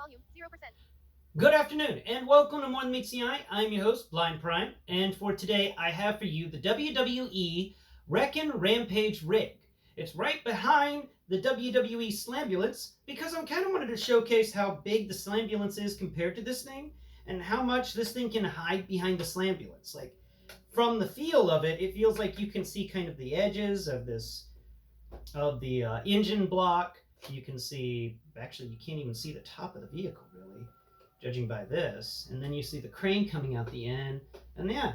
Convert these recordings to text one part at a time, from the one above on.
volume 0%. Good afternoon, and welcome to More Than Meets the Eye. I'm your host, Blind Prime, and for today I have for you the WWE Wreking Rampage Rig. It's right behind the WWE Slambulance because I'm kind of wanted to showcase how big the Slambulance is compared to this thing and how much this thing can hide behind the Slambulance. Like, from the feel of it, it feels like you can see kind of the edges of the engine block. You can see, actually, you can't even see the top of the vehicle, really, judging by this. And then you see the crane coming out the end. And yeah,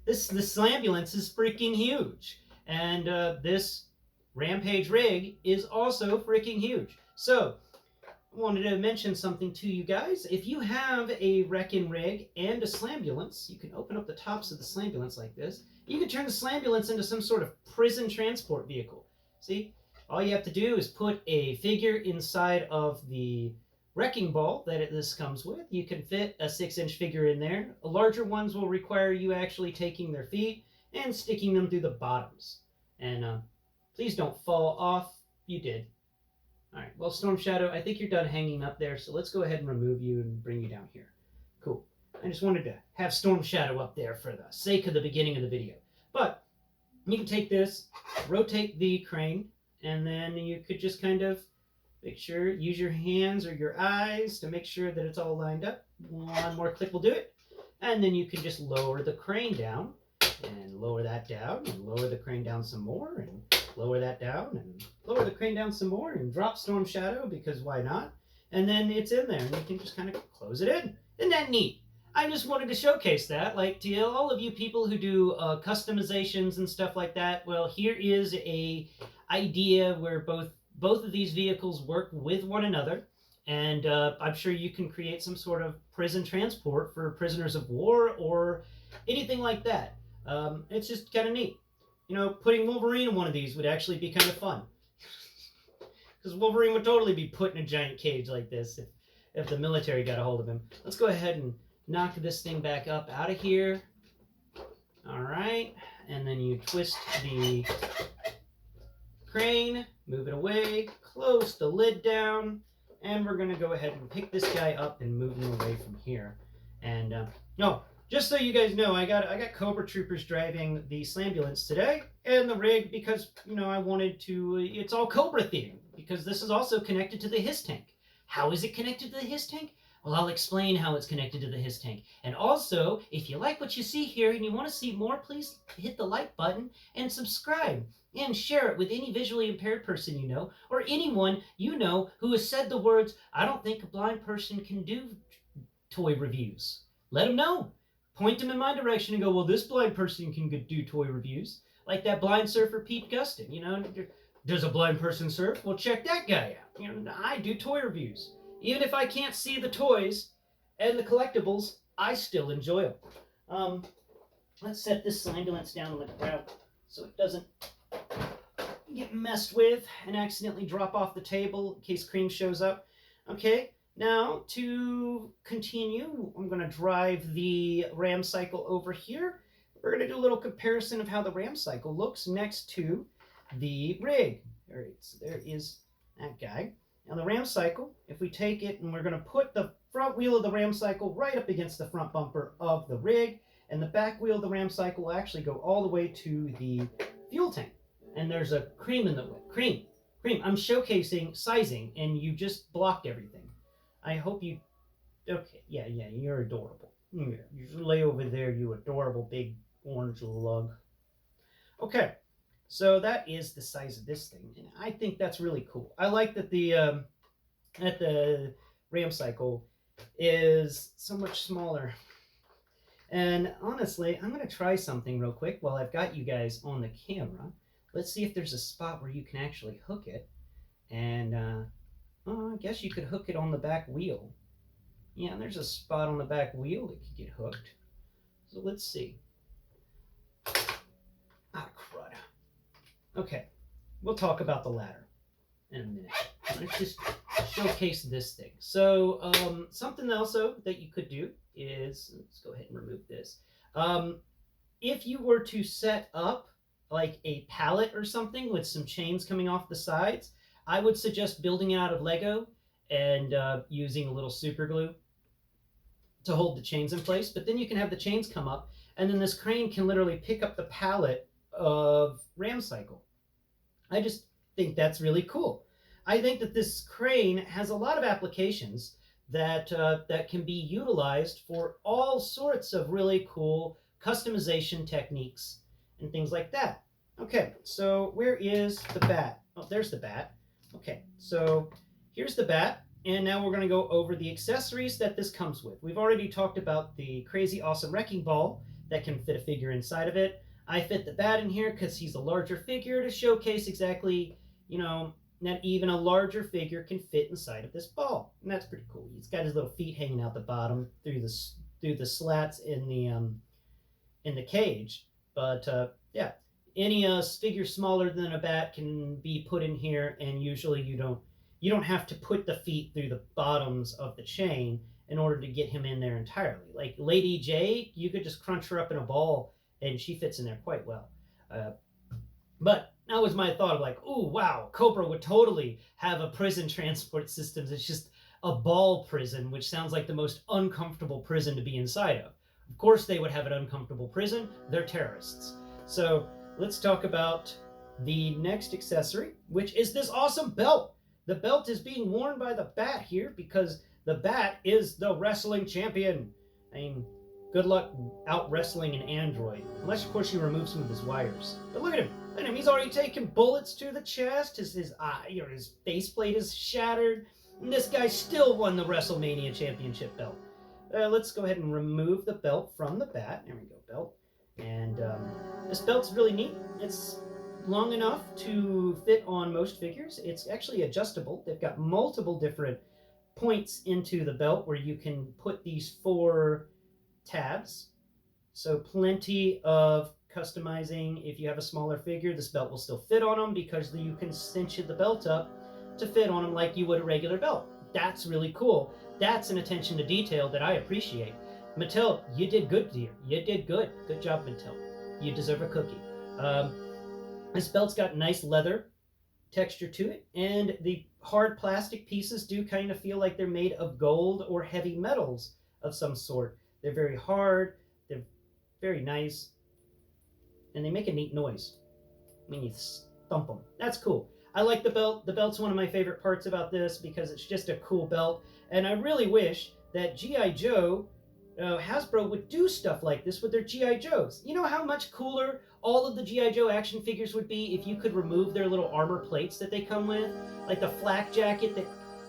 this ambulance is freaking huge. And this Rampage rig is also freaking huge. So, I wanted to mention something to you guys. If you have a Wrecking Rig and a Slambulance, you can open up the tops of the Slambulance like this. You can turn the Slambulance into some sort of prison transport vehicle. See? All you have to do is put a figure inside of the wrecking ball that this comes with. You can fit a 6-inch figure in there. Larger ones will require you actually taking their feet and sticking them through the bottoms. And please don't fall off. You did. All right, well, Storm Shadow, I think you're done hanging up there, so let's go ahead and remove you and bring you down here. Cool. I just wanted to have Storm Shadow up there for the sake of the beginning of the video. But you can take this, rotate the crane, and then you could just kind of make sure, use your hands or your eyes to make sure that it's all lined up. One more click will do it. And then you can just lower the crane down, and lower that down, and lower the crane down some more, and lower that down, and lower the crane down some more, and drop Storm Shadow, because why not? And then it's in there, and you can just kind of close it in. Isn't that neat? I just wanted to showcase that, like, to all of you people who do customizations and stuff like that. Well, here is a idea where both of these vehicles work with one another, and I'm sure you can create some sort of prison transport for prisoners of war or anything like that. It's just kind of neat. You know, putting Wolverine in one of these would actually be kind of fun. Because Wolverine would totally be put in a giant cage like this if the military got a hold of him. Let's go ahead and knock this thing back up out of here. All right. And then you twist the crane, move it away, close the lid down, and we're going to go ahead and pick this guy up and move him away from here. And, no, just so you guys know, I got Cobra Troopers driving the Slambulance today and the rig because, you know, I wanted to, it's all Cobra themed because this is also connected to the HISS tank. How is it connected to the HISS tank? Well, I'll explain how it's connected to the HISS tank. And also, if you like what you see here and you want to see more, please hit the like button and subscribe and share it with any visually impaired person you know, or anyone you know who has said the words, I don't think a blind person can do toy reviews. Let them know. Point them in my direction and go, well, this blind person can do toy reviews. Like that blind surfer Pete Gustin, you know. Does a blind person surf? Well, check that guy out. You know, I do toy reviews. Even if I can't see the toys and the collectibles, I still enjoy them. Let's set this Slambulance down on the ground so it doesn't get messed with and accidentally drop off the table in case Cream shows up. Okay, now to continue, I'm going to drive the Ram Cycle over here. We're going to do a little comparison of how the Ram Cycle looks next to the rig. All right, so there is that guy. Now the Ram Cycle, if we take it and we're going to put the front wheel of the Ram Cycle right up against the front bumper of the rig, and the back wheel of the Ram Cycle will actually go all the way to the fuel tank. And there's a Cream in the way. Cream, I'm showcasing sizing, and you just blocked everything. I hope you... Okay, yeah, you're adorable. Yeah, you lay over there, you adorable big orange lug. Okay, so that is the size of this thing, and I think that's really cool. I like that the Ram Cycle is so much smaller. And honestly, I'm going to try something real quick while I've got you guys on the camera. Let's see if there's a spot where you can actually hook it. And I guess you could hook it on the back wheel. Yeah, there's a spot on the back wheel that could get hooked. So let's see. Ah, crud. Okay, we'll talk about the ladder in a minute. Let's just showcase this thing. So something also that you could do is, let's go ahead and remove this. If you were to set up like a pallet or something with some chains coming off the sides, I would suggest building it out of Lego and using a little super glue to hold the chains in place. But then you can have the chains come up, and then this crane can literally pick up the pallet of Ramcycle. I just think that's really cool. I think that this crane has a lot of applications that can be utilized for all sorts of really cool customization techniques and things like that. Okay, so where is the bat? Oh, there's the bat. Okay, so here's the bat, and now we're going to go over the accessories that this comes with. We've already talked about the crazy awesome wrecking ball that can fit a figure inside of it. I fit the bat in here because he's a larger figure to showcase exactly, that even a larger figure can fit inside of this ball, and that's pretty cool. He's got his little feet hanging out the bottom through the slats in the cage. But yeah, any figure smaller than a bat can be put in here, and usually you don't have to put the feet through the bottoms of the chain in order to get him in there entirely. Like Lady J, you could just crunch her up in a ball and she fits in there quite well. But that was my thought of like, oh wow, Cobra would totally have a prison transport system. It's just a ball prison, which sounds like the most uncomfortable prison to be inside of. Of course they would have an uncomfortable prison. They're terrorists. So let's talk about the next accessory, which is this awesome belt. The belt is being worn by the Bat here because the Bat is the wrestling champion. I mean, good luck out wrestling an android, unless of course you remove some of his wires. But look at him. Look at him. He's already taken bullets to the chest. His faceplate is shattered. And this guy still won the WrestleMania Championship belt. Let's go ahead and remove the belt from the Bat. There we go, belt. And this belt's really neat. It's long enough to fit on most figures. It's actually adjustable. They've got multiple different points into the belt where you can put these 4 tabs. So plenty of customizing. If you have a smaller figure, this belt will still fit on them because you can cinch the belt up to fit on them like you would a regular belt. That's really cool. That's an attention to detail that I appreciate. Mattel, you did good, dear. You did good. Good job, Mattel. You deserve a cookie. This belt's got nice leather texture to it, and the hard plastic pieces do kind of feel like they're made of gold or heavy metals of some sort. They're very hard, they're very nice, and they make a neat noise when you thump them. That's cool. I like the belt. The belt's one of my favorite parts about this because it's just a cool belt, and I really wish that G.I. Joe, Hasbro would do stuff like this with their G.I. Joes. You know how much cooler all of the G.I. Joe action figures would be if you could remove their little armor plates that they come with? Like the flak jacket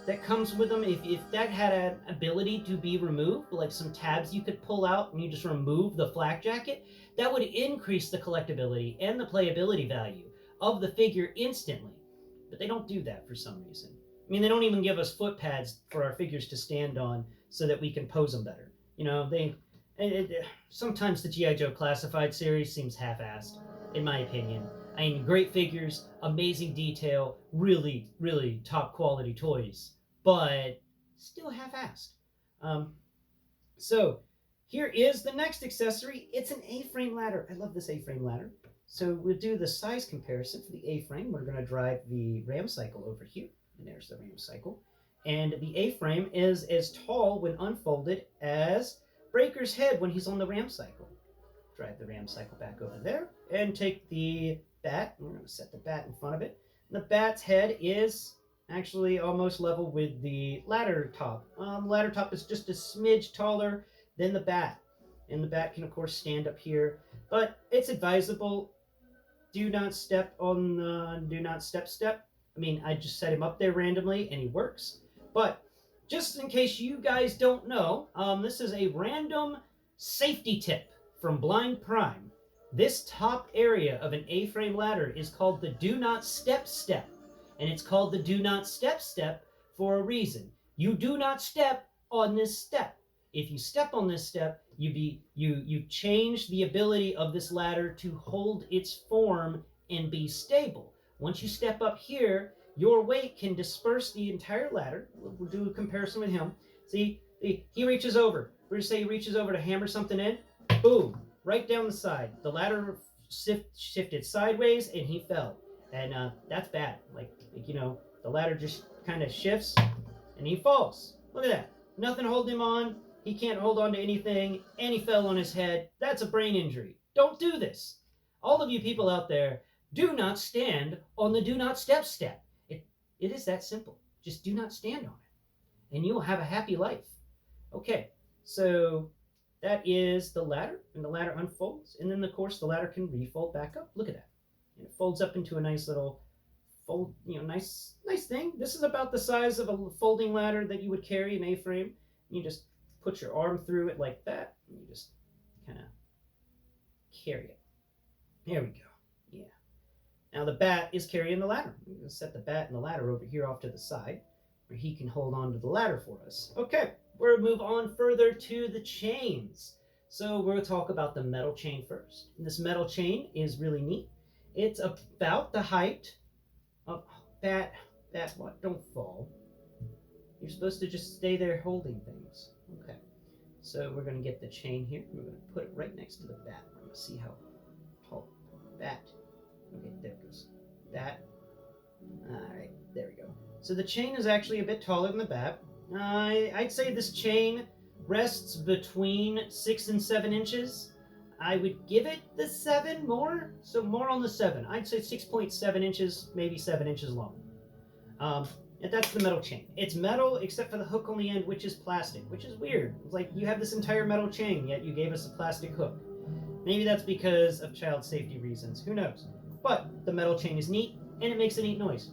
that comes with them, if that had an ability to be removed, like some tabs you could pull out and you just remove the flak jacket, that would increase the collectability and the playability value of the figure instantly. But they don't do that for some reason. I mean, they don't even give us foot pads for our figures to stand on so that we can pose them better. Sometimes the G.I. Joe Classified series seems half-assed, in my opinion. I mean, great figures, amazing detail, really, really top-quality toys, but still half-assed. So here is the next accessory. It's an A-frame ladder. I love this A-frame ladder. So we'll do the size comparison for the A-frame. We're going to drive the Ramcycle over here, and there's the Ramcycle. And the A-frame is as tall when unfolded as Breaker's head when he's on the Ramcycle. Drive the Ramcycle back over there and take the Bat. We're going to set the Bat in front of it. The Bat's head is actually almost level with the ladder top. The ladder top is just a smidge taller than the Bat. And the Bat can, of course, stand up here. But it's advisable. Do not step on the do not step. I mean, I just set him up there randomly and he works. But just in case you guys don't know, this is a random safety tip from Blind Prime. This top area of an A-frame ladder is called the do not step. And it's called the do not step for a reason. You do not step on this step. If you step on this step, you change the ability of this ladder to hold its form and be stable. Once you step up here, your weight can disperse the entire ladder. We'll do a comparison with him. See, he reaches over. We're going to say he reaches over to hammer something in. Boom, right down the side. The ladder shifted sideways and he fell. And that's bad. Like the ladder just kind of shifts and he falls. Look at that. Nothing holding him on. He can't hold on to anything, and he fell on his head. That's a brain injury. Don't do this. All of you people out there, do not stand on the do not step step. It is that simple. Just do not stand on it, and you will have a happy life. Okay, so that is the ladder, and the ladder unfolds, and then of course the ladder can refold back up. Look at that. And it folds up into a nice little fold, nice thing. This is about the size of a folding ladder that you would carry an A-frame. You just put your arm through it like that, and you just kind of carry it. There we go. Yeah. Now the bat is carrying the ladder. We're going to set the bat and the ladder over here off to the side, where he can hold on to the ladder for us. Okay, we're going to move on further to the chains. So we're going to talk about the metal chain first. And this metal chain is really neat. It's about the height of bat. What? Don't fall. You're supposed to just stay there holding things. Okay. So we're going to get the chain here. We're going to put it right next to the bat. We're going to see how tall bat. Okay, there it goes. Bat. All right, there we go. So the chain is actually a bit taller than the bat. I'd say this chain rests between 6 and 7 inches. I would give it the 7 more, so more on the 7. I'd say 6.7 inches, maybe 7 inches long. And that's the metal chain. It's metal except for the hook on the end, which is plastic, which is weird. It's like you have this entire metal chain, yet you gave us a plastic hook. Maybe that's because of child safety reasons. Who knows? But the metal chain is neat, and it makes a neat noise.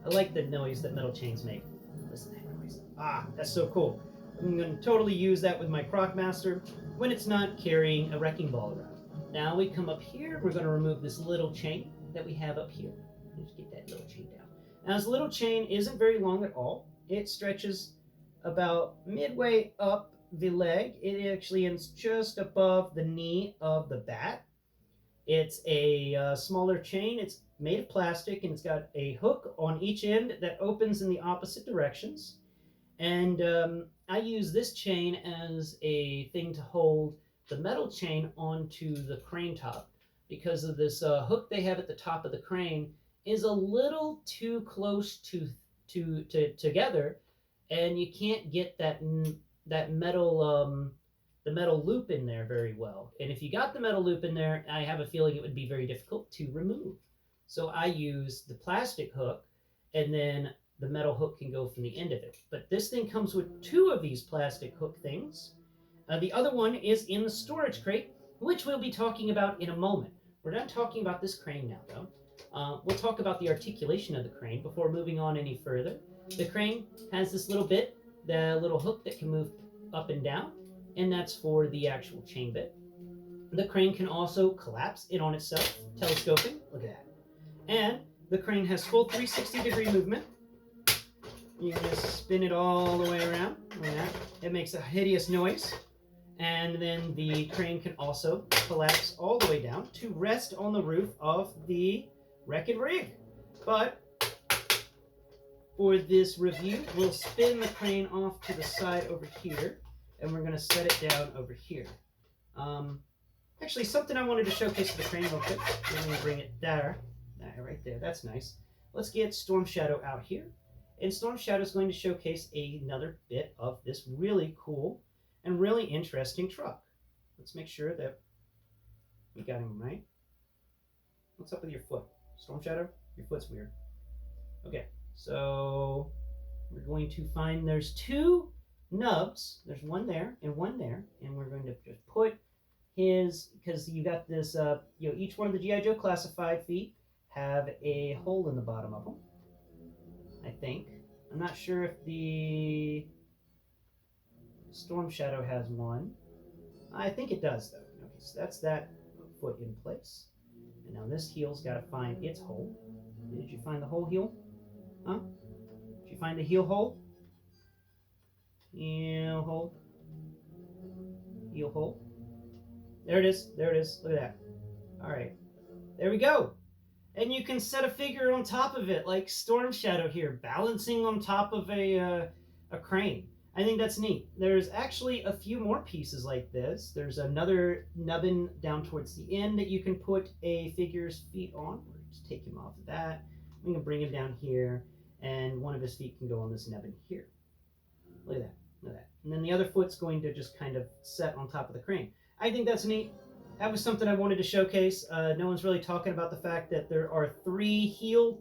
I like the noise that metal chains make. Listen to that noise. Ah, that's so cool. I'm going to totally use that with my Crocmaster when it's not carrying a wrecking ball around. Now we come up here. We're going to remove this little chain that we have up here. Let's get that little chain down. Now this little chain isn't very long at all. It stretches about midway up the leg. It actually ends just above the knee of the bat. It's a smaller chain. It's made of plastic, and it's got a hook on each end that opens in the opposite directions. And I use this chain as a thing to hold the metal chain onto the crane top, because of this hook they have at the top of the crane is a little too close together, and you can't get that metal the metal loop in there very well. And if you got the metal loop in there, I have a feeling it would be very difficult to remove. So I use the plastic hook, and then the metal hook can go from the end of it. But this thing comes with 2 of these plastic hook things. The other one is in the storage crate, which we'll be talking about in a moment. We're done talking about this crane now, though. We'll talk about the articulation of the crane before moving on any further. The crane has this little bit, the little hook that can move up and down, and that's for the actual chain bit. The crane can also collapse in on itself, telescoping. Look at that. And the crane has full 360-degree movement. You can just spin it all the way around. Look at that. It makes a hideous noise. And then the crane can also collapse all the way down to rest on the roof of the Wreking Rig. But for this review, we'll spin the crane off to the side over here, and we're going to set it down over here. Actually, something I wanted to showcase the crane real quick. I'm going to bring it there. Right there. That's nice. Let's get Storm Shadow out here. And Storm Shadow is going to showcase another bit of this really cool and really interesting truck. Let's make sure that we got him right. What's up with your foot? Storm Shadow? Your foot's weird. Okay, so we're going to find there's 2 nubs. There's one there, and we're going to just put his, because you got this, each one of the G.I. Joe classified feet have a hole in the bottom of them, I think. I'm not sure if the Storm Shadow has one. I think it does, though. Okay, so that's that foot in place. And now this heel's got to find its hole. Did you find the whole heel? Huh? Did you find the heel hole? Heel hole. Heel hole. There it is. There it is. Look at that. All right. There we go. And you can set a figure on top of it, like Storm Shadow here, balancing on top of a crane. I think that's neat. There's actually a few more pieces like this. There's another nubbin down towards the end that you can put a figure's feet on. We'll just take him off of that. I'm going to bring him down here. and one of his feet can go on this nubbin here. Look at that. Look at that. And then the other foot's going to just kind of set on top of the crane. I think that's neat. That was something I wanted to showcase. No one's really talking about the fact that there are 3 heel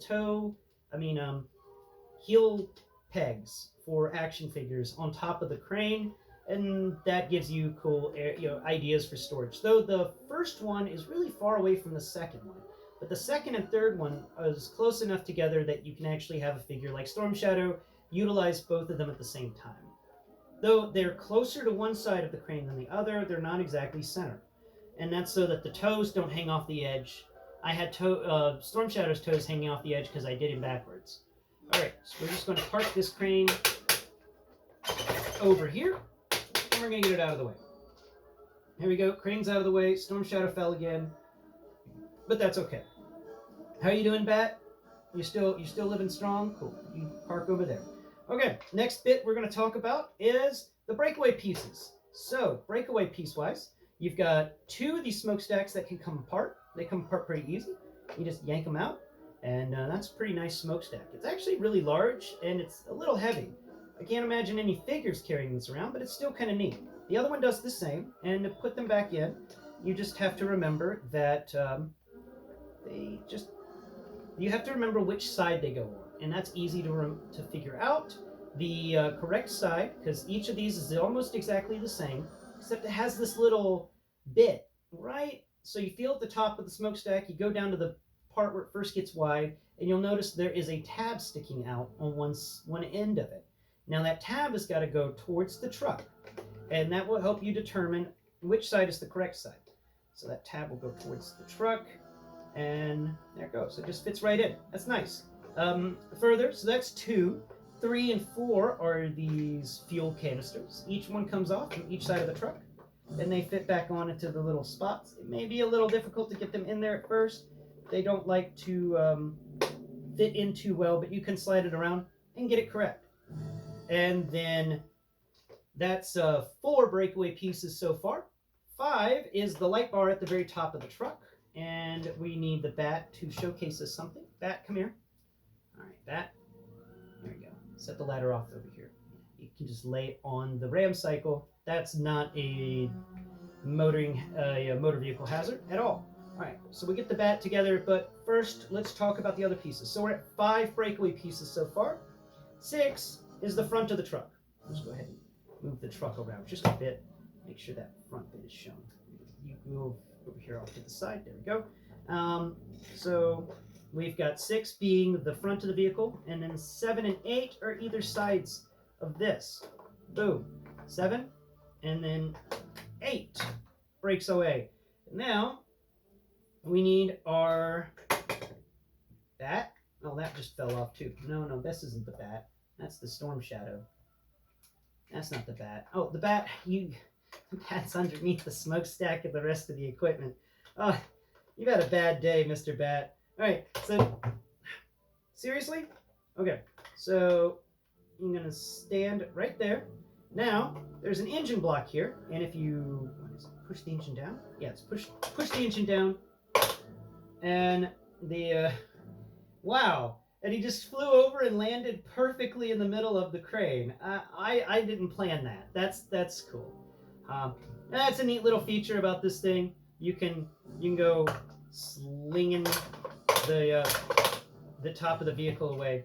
pegs for action figures on top of the crane, and that gives you cool ideas for storage. Though the first one is really far away from the second one, but the second and third one is close enough together that you can actually have a figure like Storm Shadow utilize both of them at the same time. Though they're closer to one side of the crane than the other, they're not exactly centered. And that's so that the toes don't hang off the edge. I had Storm Shadow's toes hanging off the edge because I did him backwards. Alright, so we're just going to park this crane over here, and we're going to get it out of the way. Here we go, crane's out of the way, Storm Shadow fell again, but that's okay. How you doing, Bat? You still living strong? Cool, you park over there. Okay, next bit we're going to talk about is the breakaway pieces. So, breakaway piece-wise, you've got 2 of these smokestacks that can come apart. They come apart pretty easy. You just yank them out, and that's a pretty nice smokestack. It's actually really large, and it's a little heavy. I can't imagine any figures carrying this around, but it's still kind of neat. The other one does the same, and to put them back in, you just have to remember that you have to remember which side they go on, and that's easy to figure out. The correct side, because each of these is almost exactly the same, except it has this little bit, right? So you feel at the top of the smokestack, you go down to the part where it first gets wide, and you'll notice there is a tab sticking out on one end of it. Now that tab has got to go towards the truck, and that will help you determine which side is the correct side. So that tab will go towards the truck, and there it goes. It just fits right in. That's nice. Further, so that's 2. 3 and 4 are these fuel canisters. Each one comes off from each side of the truck, and they fit back on into the little spots. It may be a little difficult to get them in there at first. They don't like to fit in too well, but you can slide it around and get it correct. And then that's 4 breakaway pieces so far. 5 is the light bar at the very top of the truck, and we need the Bat to showcase us something. Bat, come here. All right, Bat. There we go. Set the ladder off over here. You can just lay it on the ram cycle. That's not a motor vehicle hazard at all. All right, so we get the Bat together, but first let's talk about the other pieces. So we're at 5 breakaway pieces so far. 6 is the front of the truck. Let's go ahead and move the truck around just a bit. Make sure that front bit is shown. You go over here off to the side. There we go. So we've got 6 being the front of the vehicle, and then 7 and 8 are either sides of this. Boom. 7, and then 8 breaks away. Now, we need our Bat. Oh, that just fell off too. No, this isn't the Bat. That's the Storm Shadow. That's not the Bat. Oh, the Bat, the Bat's underneath the smokestack and the rest of the equipment. Oh, you've had a bad day, Mr. Bat. All right, so, seriously? Okay, so I'm going to stand right there. Now, there's an engine block here, and if you push the engine down, yeah, it's push the engine down, and wow, and he just flew over and landed perfectly in the middle of the crane. I didn't plan that. That's cool. That's a neat little feature about this thing. You can go slinging the top of the vehicle away.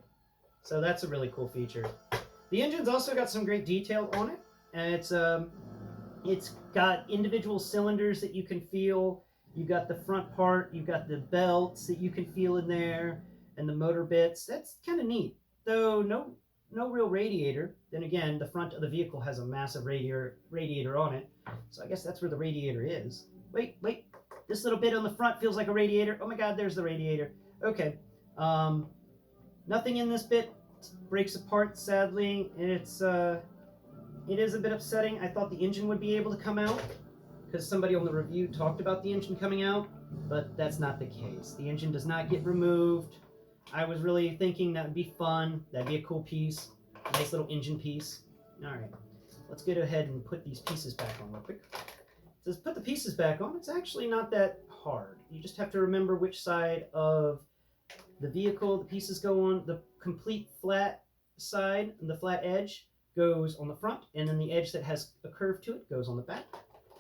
So that's a really cool feature. The engine's also got some great detail on it, and it's got individual cylinders that you can feel. You've got the front part, you've got the belts that you can feel in there, and the motor bits. That's kind of neat. Though no real radiator. Then again, the front of the vehicle has a massive radiator on it. So I guess that's where the radiator is. Wait. This little bit on the front feels like a radiator. Oh my god, there's the radiator. Okay. Nothing in this bit breaks apart, sadly. It is a bit upsetting. I thought the engine would be able to come out, because somebody on the review talked about the engine coming out, but that's not the case. The engine does not get removed. I was really thinking that would be fun. That'd be a cool piece. Nice little engine piece. Alright, let's get ahead and put these pieces back on real quick. It says put the pieces back on. It's actually not that hard. You just have to remember which side of the vehicle the pieces go on. The complete flat side, the flat edge, goes on the front, and then the edge that has a curve to it goes on the back.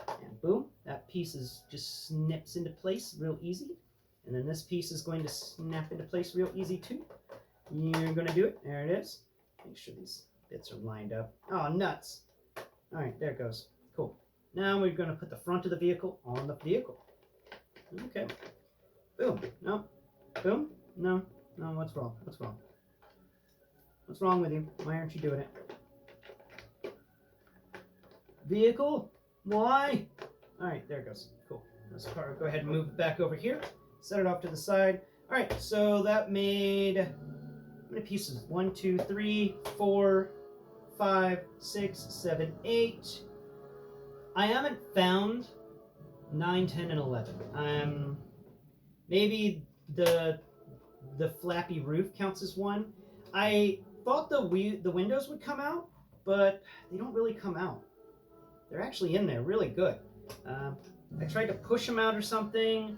And boom, that piece just snips into place real easy. And then this piece is going to snap into place real easy too. You're going to do it. There it is. Make sure these bits are lined up. Oh, nuts. All right, there it goes. Cool. Now we're going to put the front of the vehicle on the vehicle. Okay. Boom. No. Boom. No. No, what's wrong? What's wrong? What's wrong with you? Why aren't you doing it? Vehicle? Why? All right, there it goes. Cool. Let's go ahead and move it back over here. Set it off to the side. All right, so that made, how many pieces? 1, 2, 3, 4, 5, 6, 7, 8. I haven't found 9, 10, and 11. Maybe the flappy roof counts as one. I thought the windows would come out, but they don't really come out. They're actually in there, really good. I tried to push them out or something,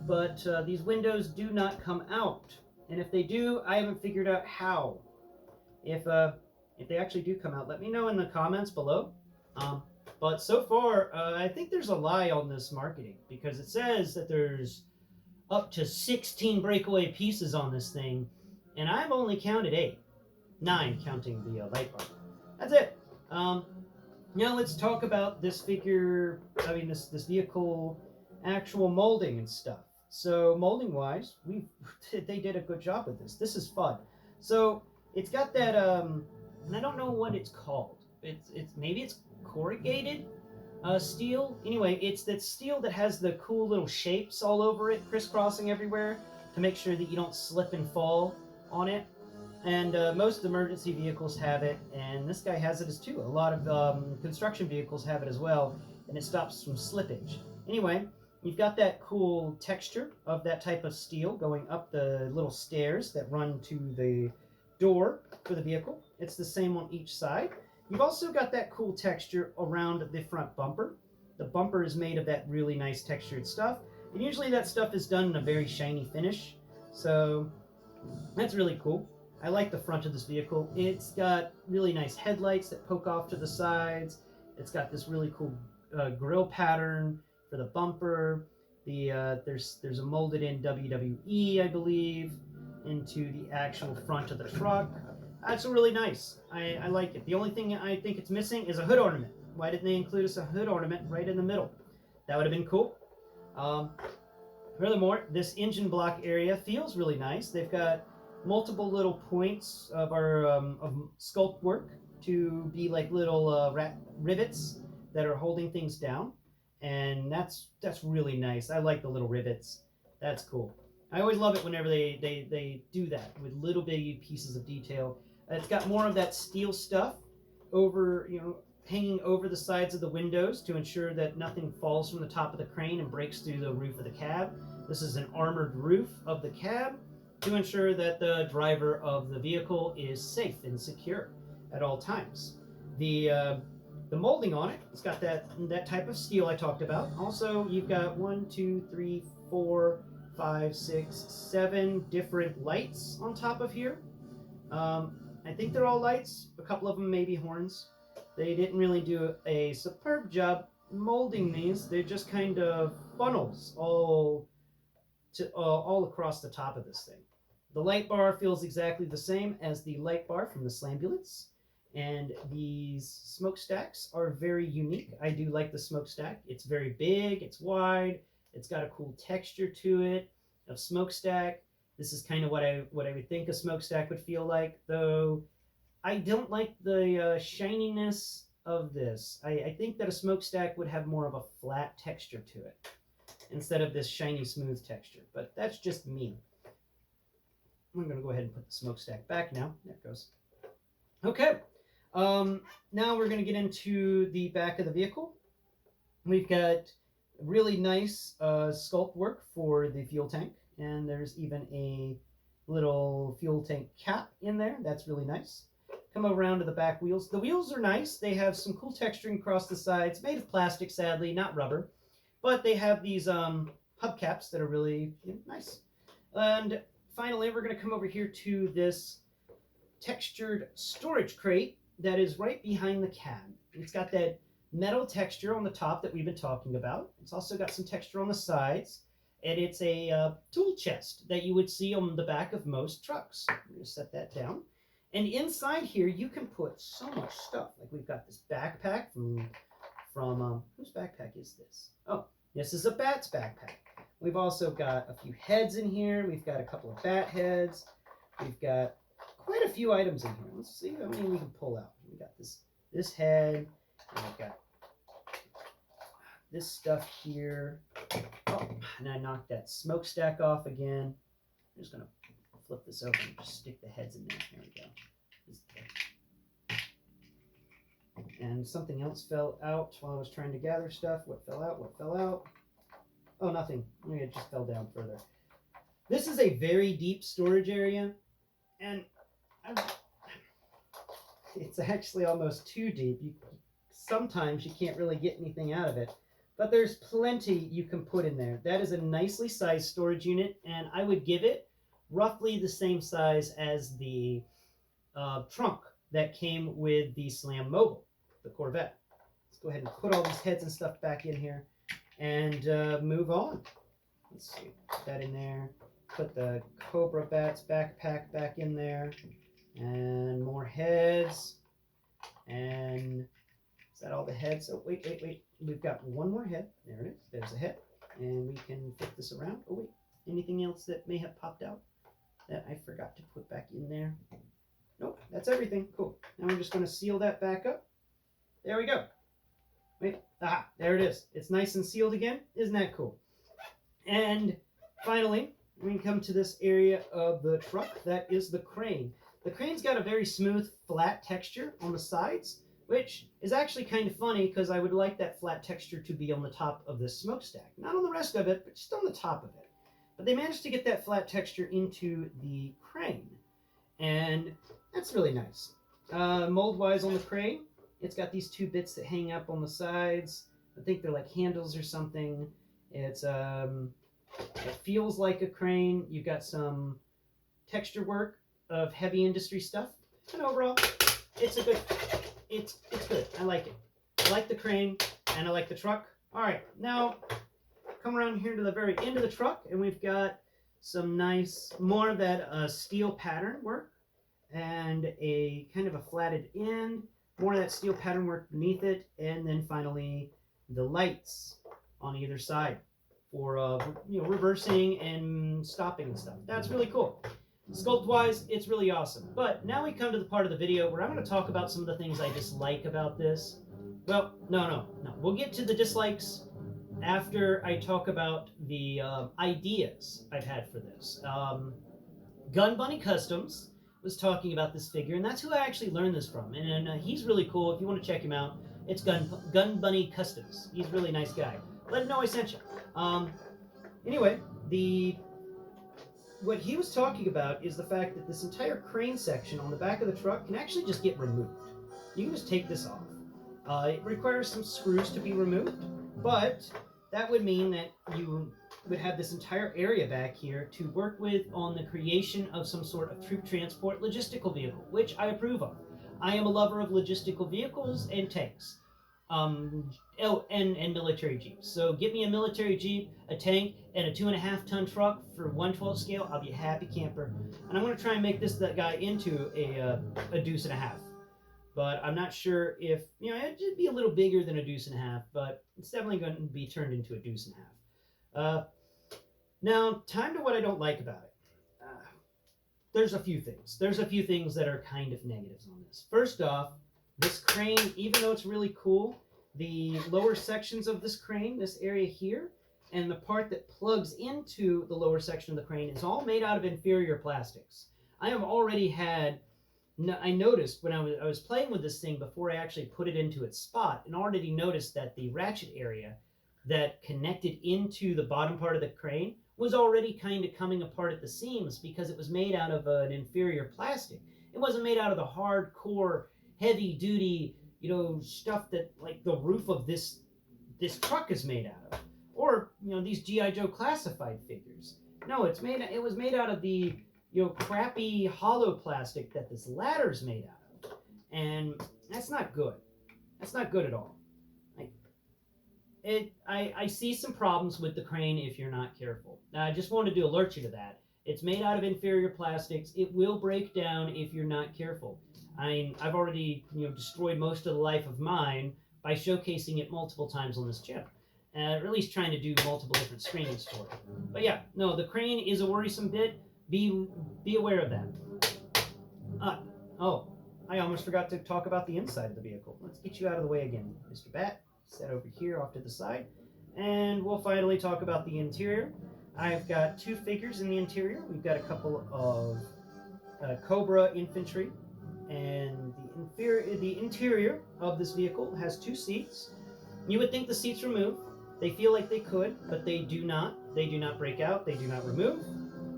but these windows do not come out. And if they do, I haven't figured out how. If they actually do come out, let me know in the comments below. But so far, I think there's a lie on this marketing, because it says that there's up to 16 breakaway pieces on this thing, and I've only counted 8. 9 counting the light bar. That's it. Now let's talk about this figure, this vehicle actual molding and stuff. So molding wise, they did a good job with this. This is fun. So it's got that and I don't know what it's called. Maybe it's corrugated steel. Anyway, it's that steel that has the cool little shapes all over it, crisscrossing everywhere to make sure that you don't slip and fall on it. And most emergency vehicles have it, and this guy has it as too. A lot of construction vehicles have it as well, and it stops from slippage. Anyway, you've got that cool texture of that type of steel going up the little stairs that run to the door for the vehicle. It's the same on each side. You've also got that cool texture around the front bumper. The bumper is made of that really nice textured stuff, and usually that stuff is done in a very shiny finish, so that's really cool. I like the front of this vehicle. It's got really nice headlights that poke off to the sides. It's got this really cool grille pattern for the bumper. There's a molded in WWE, I believe, into the actual front of the truck. That's really nice. I like it. The only thing I think it's missing is a hood ornament. Why didn't they include us a hood ornament right in the middle? That would have been cool. Furthermore, this engine block area feels really nice. They've got multiple little points of our of sculpt work to be like little rivets that are holding things down, and that's really nice. I like the little rivets. That's cool. I always love it whenever they do that with little bitty pieces of detail. It's got more of that steel stuff over, hanging over the sides of the windows to ensure that nothing falls from the top of the crane and breaks through the roof of the cab. This is an armored roof of the cab to ensure that the driver of the vehicle is safe and secure at all times. The molding on it, it's got that type of steel I talked about. Also, you've got 1, 2, 3, 4, 5, 6, 7 different lights on top of here. I think they're all lights. A couple of them may be horns. They didn't really do a superb job molding these. They're just kind of funnels all across the top of this thing. The light bar feels exactly the same as the light bar from the Slambulets, and these smokestacks are very unique. I do like the smokestack. It's very big, it's wide, it's got a cool texture to it of smokestack. This is kind of what I would think a smokestack would feel like, though I don't like the shininess of this. I think that a smokestack would have more of a flat texture to it instead of this shiny smooth texture, but that's just me. I'm going to go ahead and put the smokestack back now. There it goes. Okay. Now we're going to get into the back of the vehicle. We've got really nice sculpt work for the fuel tank, and there's even a little fuel tank cap in there. That's really nice. Come around to the back wheels. The wheels are nice. They have some cool texturing across the sides, made of plastic, sadly, not rubber, but they have these hubcaps that are really nice. And finally, we're going to come over here to this textured storage crate that is right behind the cab. It's got that metal texture on the top that we've been talking about. It's also got some texture on the sides, and it's a tool chest that you would see on the back of most trucks. I'm going to set that down. And inside here, you can put so much stuff. Like we've got this backpack from whose backpack is this? Oh, this is a bat's backpack. We've also got a few heads in here. We've got a couple of bat heads. We've got quite a few items in here. Let's see how many we can pull out. We got this head, and we've got this stuff here. Oh, and I knocked that smokestack off again. I'm just gonna flip this over and just stick the heads in there. There we go. And something else fell out while I was trying to gather stuff. What fell out? What fell out? Oh, nothing. Maybe it just fell down further. This is a very deep storage area, and it's actually almost too deep. Sometimes you can't really get anything out of it, but there's plenty you can put in there. That is a nicely sized storage unit, and I would give it roughly the same size as the trunk that came with the Slam Mobile, the Corvette. Let's go ahead and put all these heads and stuff back in here and move on. Let's see, put that in there. Put the Cobra BAT's backpack back in there, and more heads. And is that all the heads? Oh, wait. We've got one more head. There it is. There's a head. And we can flip this around. Oh, wait. Anything else that may have popped out that I forgot to put back in there? Nope, that's everything. Cool. Now we're just going to seal that back up. There we go. Wait. Aha, there it is. It's nice and sealed again. Isn't that cool? And finally, we can come to this area of the truck. That is the crane. The crane's got a very smooth, flat texture on the sides, which is actually kind of funny because I would like that flat texture to be on the top of this smokestack. Not on the rest of it, but just on the top of it. But they managed to get that flat texture into the crane, and that's really nice. Mold-wise on the crane, it's got these two bits that hang up on the sides. I think they're like handles or something. It's it feels like a crane. You've got some texture work of heavy industry stuff, and overall, it's good. I like it. I like the crane, and I like the truck. All right, now come around here to the very end of the truck, and we've got some nice, more of that steel pattern work, and a kind of a flatted end, more of that steel pattern work beneath it, and then finally the lights on either side for reversing and stopping and stuff. That's really cool. Sculpt-wise, it's really awesome. But now we come to the part of the video where I'm going to talk about some of the things I dislike about this. Well, no. We'll get to the dislikes after I talk about the ideas I've had for this. Gun Bunny Customs was talking about this figure, and that's who I actually learned this from. And he's really cool. If you want to check him out, it's Gun Bunny Customs. He's a really nice guy. Let him know I sent you. Anyway, what he was talking about is the fact that this entire crane section on the back of the truck can actually just get removed. You can just take this off. It requires some screws to be removed, but that would mean that you would have this entire area back here to work with on the creation of some sort of troop transport logistical vehicle, which I approve of. I am a lover of logistical vehicles and tanks. And military jeeps. So get me a military jeep, a tank, and a 2.5-ton truck for 1/12 scale. I'll be a happy camper. And I'm going to try and make that guy into a deuce and a half. But I'm not sure if, it'd be a little bigger than a deuce and a half, but it's definitely going to be turned into a deuce and a half. Now, time to what I don't like about it. There's a few things. There's a few things that are kind of negatives on this. First off, this crane, even though it's really cool, the lower sections of this crane, this area here, and the part that plugs into the lower section of the crane is all made out of inferior plastics. I noticed when I was playing with this thing before I actually put it into its spot, and already noticed that the ratchet area that connected into the bottom part of the crane was already kind of coming apart at the seams because it was made out of an inferior plastic. It wasn't made out of the hardcore, heavy-duty, stuff that like the roof of this truck is made out of, or these G.I. Joe classified figures. No, it was made out of the crappy hollow plastic that this ladder's made out of. And that's not good. That's not good at all. I see some problems with the crane if you're not careful. I just wanted to alert you to that. It's made out of inferior plastics. It will break down if you're not careful. I've already destroyed most of the life of mine by showcasing it multiple times on this channel. Or at least trying to do multiple different screenings for it. But yeah, no, the crane is a worrisome bit. Be aware of that. Oh, I almost forgot to talk about the inside of the vehicle. Let's get you out of the way again, Mr. Bat. Set over here off to the side. And we'll finally talk about the interior. I've got two figures in the interior. We've got a couple of Cobra infantry. And the interior of this vehicle has two seats. You would think the seats remove. They feel like they could, but they do not. They do not break out. They do not remove.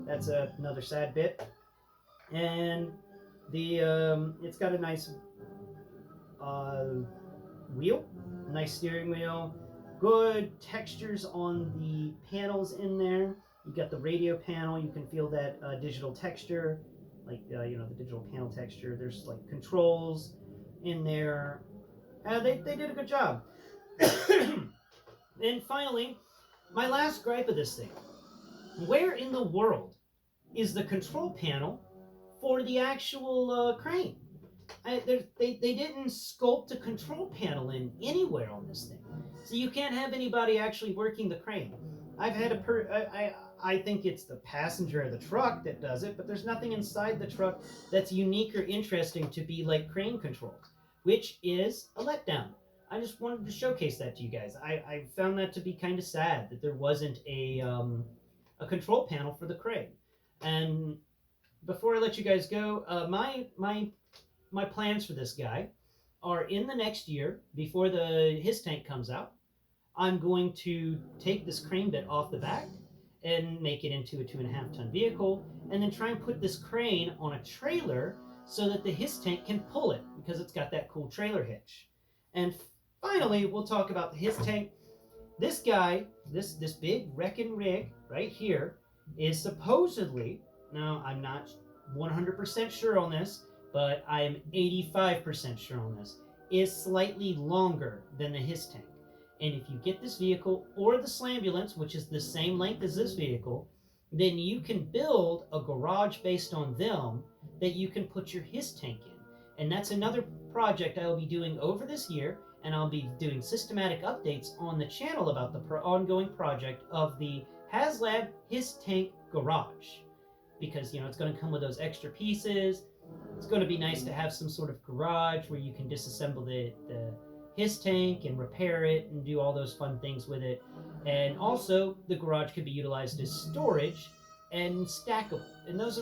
That's another sad bit. And it's got a nice wheel, nice steering wheel, good textures on the panels in there. You got the radio panel. You can feel that digital texture, like the digital panel texture. There's like controls in there. They did a good job. And finally, my last gripe of this thing. Where in the world is the control panel for the actual crane? They didn't sculpt a control panel in anywhere on this thing. So you can't have anybody actually working the crane. I've had I think it's the passenger of the truck that does it, but there's nothing inside the truck that's unique or interesting to be like crane controls, which is a letdown. I just wanted to showcase that to you guys. I found that to be kind of sad that there wasn't a control panel for the crane. And before I let you guys go, my plans for this guy are in the next year, before his tank comes out, I'm going to take this crane bit off the back and make it into a 2.5 ton vehicle, and then try and put this crane on a trailer so that the his tank can pull it, because it's got that cool trailer hitch. And finally, we'll talk about the his tank. This guy, this big Wrecking Rig right here, is supposedly, now I'm not 100% sure on this, but I am 85% sure on this, is slightly longer than the his tank. And if you get this vehicle or the Slambulance, which is the same length as this vehicle, then you can build a garage based on them that you can put your his tank in. And that's another project I will be doing over this year, and I'll be doing systematic updates on the channel about the ongoing project of the HasLab his tank garage. Because, it's going to come with those extra pieces. It's going to be nice to have some sort of garage where you can disassemble the his tank and repair it and do all those fun things with it. And also, the garage could be utilized as storage and stackable. And those